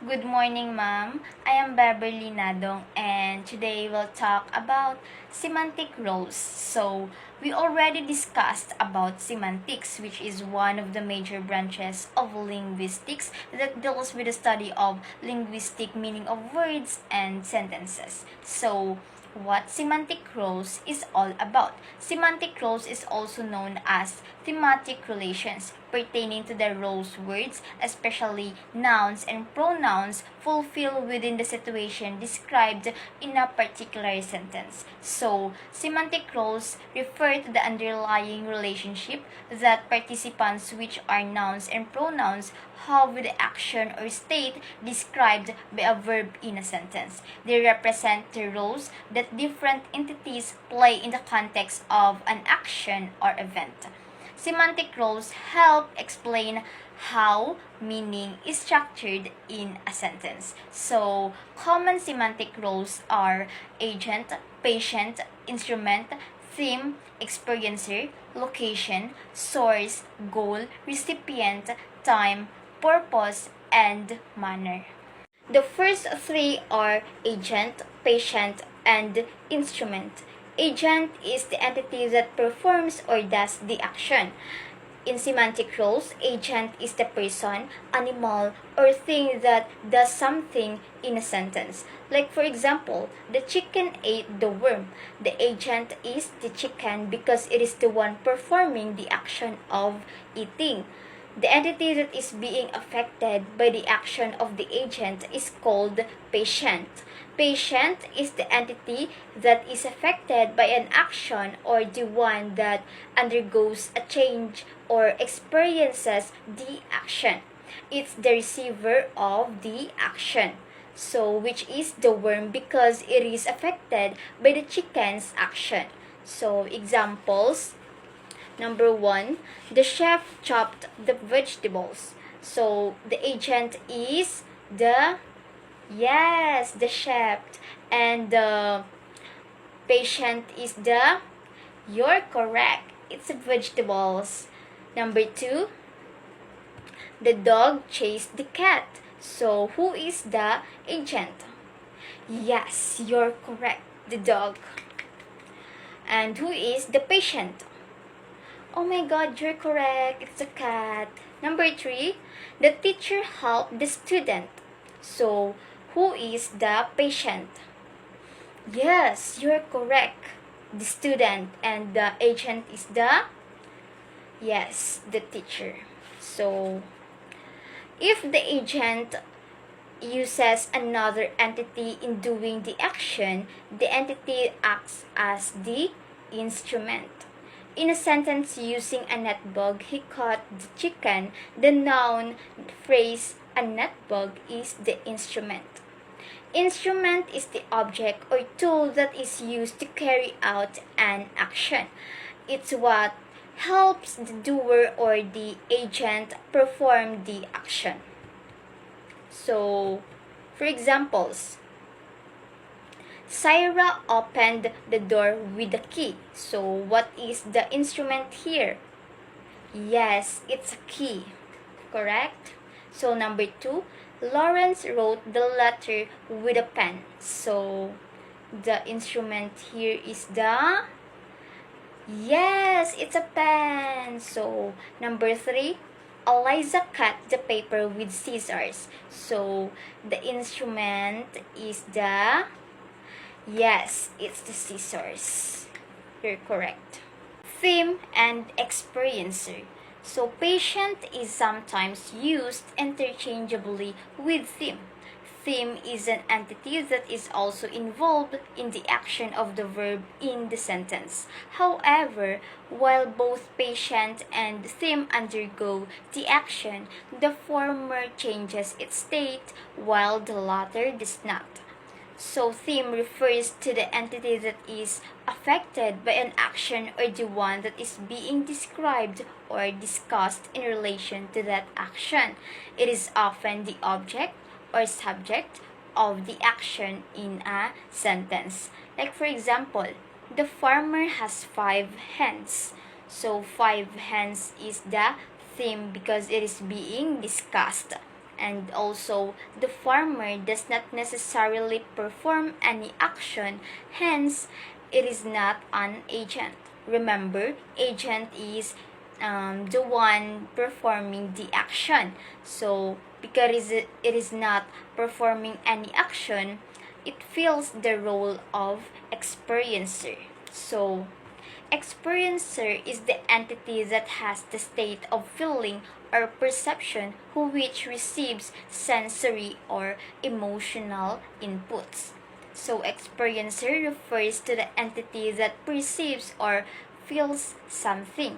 Good morning, ma'am. I am Beverly Nadong, and today we'll talk about semantic roles. So, we already discussed about semantics, which is one of the major branches of linguistics that deals with the study of linguistic meaning of words and sentences. So, what semantic roles is all about. Semantic roles is also known as thematic relations pertaining to the roles words, especially nouns and pronouns, fulfill within the situation described in a particular sentence. So, semantic roles refer to the underlying relationship that participants, which are nouns and pronouns, have with the action or state described by a verb in a sentence. They represent the roles that different entities play in the context of an action or event. Semantic roles help explain how meaning is structured in a sentence. So, common semantic roles are agent, patient, instrument, theme, experiencer, location, source, goal, recipient, time, purpose, and manner. The first three are agent, patient, and instrument. Agent is the entity that performs or does the action. In semantic roles, agent is the person, animal, or thing that does something in a sentence. Like for example, the chicken ate the worm. The agent is the chicken because it is the one performing the action of eating. The entity that is being affected by the action of the agent is called patient. Patient is the entity that is affected by an action or the one that undergoes a change or experiences the action. It's the receiver of the action. So, which is the worm because it is affected by the chicken's action. So, examples. Number one, the chef chopped the vegetables. So the agent is the chef, and the patient is you're correct. It's vegetables. Number two, the dog chased the cat. So who is the agent? Yes, you're correct. The dog. And who is the patient? Oh my god, you're correct. It's a cat. Number three, the teacher helped the student. So, who is the patient? Yes, you're correct. The student, and the agent is the teacher. So, if the agent uses another entity in doing the action, the entity acts as the instrument. In a sentence using a net bug, he caught the chicken, the noun phrase a net bug is the instrument. Instrument is the object or tool that is used to carry out an action. It's what helps the doer or the agent perform the action. So, for examples, Syra opened the door with a key. So, what is the instrument here? Yes, it's a key. Correct? So, number two, Lawrence wrote the letter with a pen. So, the instrument here is yes, it's a pen. So, number three, Eliza cut the paper with scissors. So, the instrument is yes, it's the scissors. You're correct. Theme and experiencer. So, patient is sometimes used interchangeably with theme. Theme is an entity that is also involved in the action of the verb in the sentence. However, while both patient and theme undergo the action, the former changes its state while the latter does not. So, theme refers to the entity that is affected by an action or the one that is being described or discussed in relation to that action. It is often the object or subject of the action in a sentence. Like, for example, the farmer has 5 hens. So, 5 hens is the theme because it is being discussed. And also, the farmer does not necessarily perform any action, hence, it is not an agent. Remember, agent is the one performing the action. So, because it is not performing any action, it fills the role of experiencer. So, experiencer is the entity that has the state of feeling or perception who which receives sensory or emotional inputs. So experiencer refers to the entity that perceives or feels something.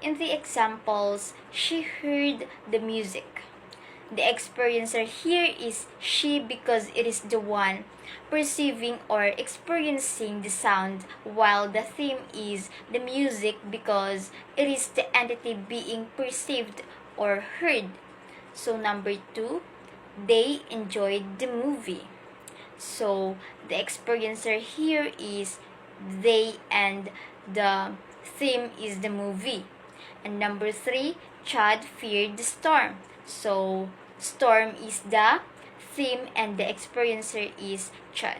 In the examples, she heard the music. The experiencer here is she because it is the one perceiving or experiencing the sound, while the theme is the music because it is the entity being perceived or heard. So number 2, they enjoyed the movie. So the experiencer here is they and the theme is the movie. And number 3, Chad feared the storm. So storm is the theme and the experiencer is Chad.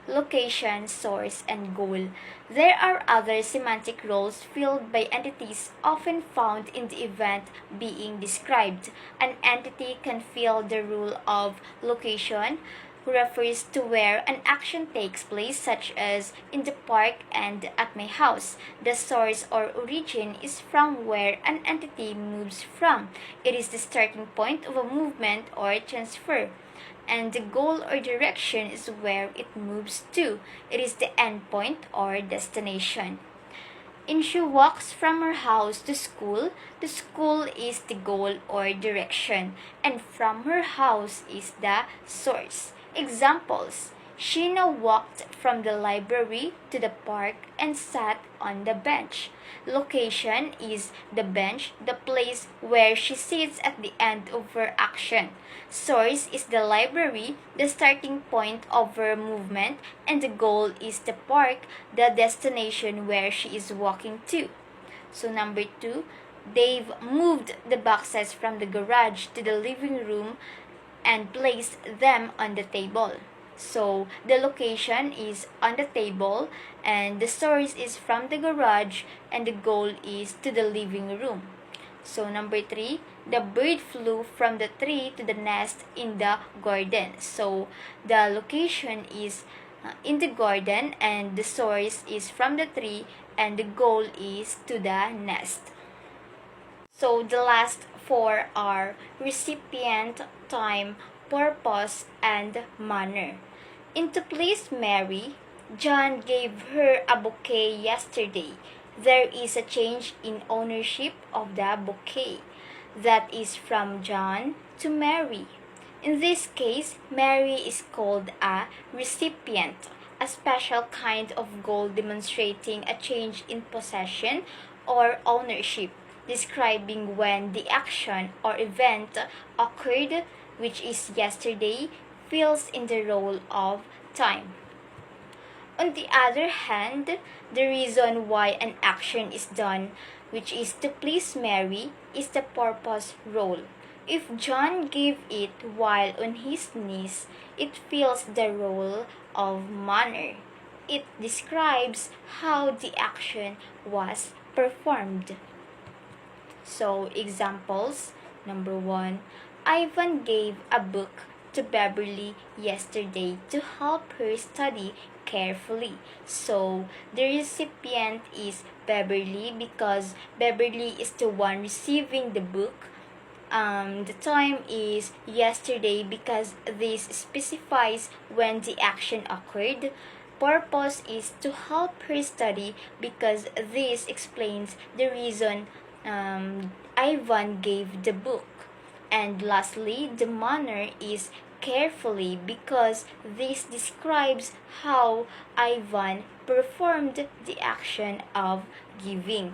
Location, source, and goal. There are other semantic roles filled by entities often found in the event being described. An entity can fill the role of location, who refers to where an action takes place, such as in the park and at my house. The source or origin is from where an entity moves from. It is the starting point of a movement or transfer. And the goal or direction is where it moves to. It is the end point or destination. And she walks from her house to school. The school is the goal or direction, and from her house is the source. Examples: Sheena walked from the library to the park and sat on the bench. Location is the bench, the place where she sits at the end of her action. Source is the library, the starting point of her movement, and the goal is the park, the destination where she is walking to. So number 2, Dave moved the boxes from the garage to the living room and placed them on the table. So the location is on the table, and the source is from the garage, and the goal is to the living room. So number 3, the bird flew from the tree to the nest in the garden. So the location is in the garden, and the source is from the tree, and the goal is to the nest. So the last 4 are recipient, time, purpose, and manner. In To Please Mary, John gave her a bouquet yesterday. There is a change in ownership of the bouquet. That is from John to Mary. In this case, Mary is called a recipient, a special kind of goal demonstrating a change in possession or ownership, describing when the action or event occurred, which is yesterday, fills in the role of time. On the other hand, the reason why an action is done, which is to please Mary, is the purpose role. If John gave it while on his knees, it fills the role of manner. It describes how the action was performed. So, examples. Number 1, Ivan gave a book to Beverly yesterday to help her study carefully. So, the recipient is Beverly because Beverly is the one receiving the book. The time is yesterday because this specifies when the action occurred. Purpose is to help her study because this explains the reason Ivan gave the book. And lastly, the manner is carefully because this describes how Ivan performed the action of giving.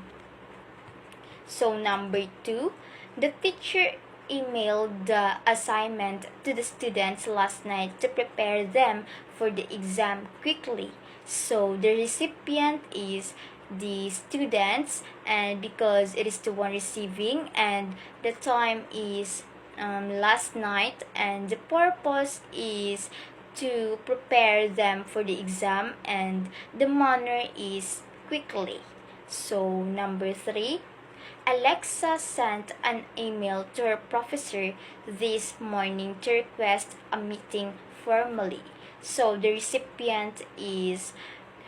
So number 2, the teacher emailed the assignment to the students last night to prepare them for the exam quickly. So the recipient is the students, and because it is the one receiving, and the time is last night, and the purpose is to prepare them for the exam, and the manner is quickly. So number 3, Alexa sent an email to her professor this morning to request a meeting formally. So the recipient is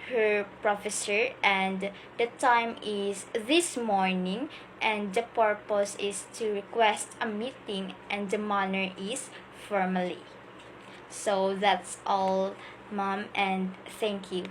her professor, and the time is this morning, and the purpose is to request a meeting, and the manner is formally. So that's all, mom, and thank you.